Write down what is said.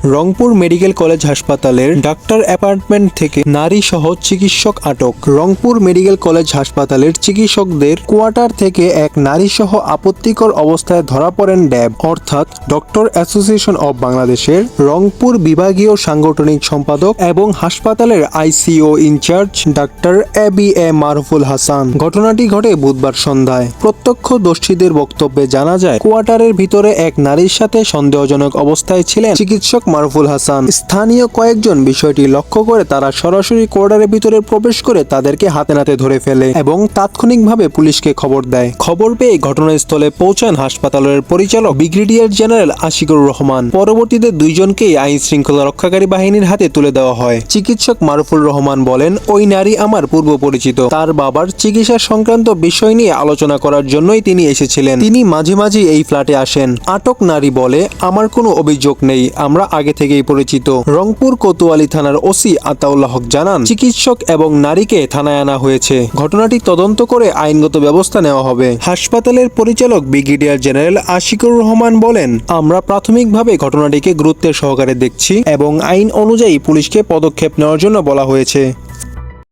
Rangpur medical college হাসপাতালের doctor apartment থেকে নারী সহ চিকিৎসক আটক। রংপুর মেডিকেল কলেজ হাসপাতালের চিকিৎসকদের কোয়ার্টার থেকে এক নারী সহ আপত্তিকর অবস্থায় ধরা পড়েন ড্যাব অর্থাৎ ডক্টর অ্যাসোসিয়েশন অব বাংলাদেশের রংপুর বিভাগীয় সাংগঠনিক সম্পাদক এবং হাসপাতালের আইসিইউ ইনচার্জ ডাক্তার এ মারুফুল হাসান। ঘটনাটি ঘটে বুধবার সন্ধ্যায়। প্রত্যক্ষদর্শীদের বক্তব্যে জানা যায়, কোয়ার্টারের ভিতরে এক নারীর সাথে সন্দেহজনক অবস্থায় ছিলেন চিকিৎসক মারুফুল হাসান। স্থানীয় কয়েকজন বিষয়টি লক্ষ্য করে তারা সরাসরি কোয়ার্টারের ভিতরে প্রবেশ করে তাদেরকে হাতে নাতে ধরে ফেলে এবং তাৎক্ষণিকভাবে পুলিশকে খবর দেয়। খবর পেয়ে ঘটনাস্থলে পৌঁছান হাসপাতালের পরিচালক ব্রিগেডিয়ার জেনারেল আশিকুর রহমান। পরবর্তীতে দুইজনকেই আইন শৃঙ্খলা রক্ষাকারী বাহিনীর হাতে তুলে দেওয়া হয়। চিকিৎসক মারুফুর রহমান বলেন, ওই নারী আমার পূর্ব পরিচিত। তার বাবার চিকিৎসা সংক্রান্ত বিষয় নিয়ে আলোচনা করার জন্যই তিনি এসেছিলেন। তিনি মাঝে মাঝে এই ফ্ল্যাটে আসেন। আটক নারী বলে, আমার কোনো অভিযোগ নেই, আমরা আগে থেকেই পরিচিত। রংপুর কোতোয়ালি থানার ওসি আতাউল্লাহ হক জানান, চিকিৎসক এবং নারীকে থানায় আনা হয়েছে। ঘটনাটি তদন্ত করে আইনগত ব্যবস্থা নেওয়া হবে। হাসপাতালের পরিচালক ব্রিগেডিয়ার জেনারেল আশিকুর রহমান বলেন, আমরা প্রাথমিকভাবে ঘটনাটিকে গুরুত্বের সহকারে দেখছি এবং আইন অনুযায়ী পুলিশকে পদক্ষেপ নেওয়ার জন্য বলা হয়েছে।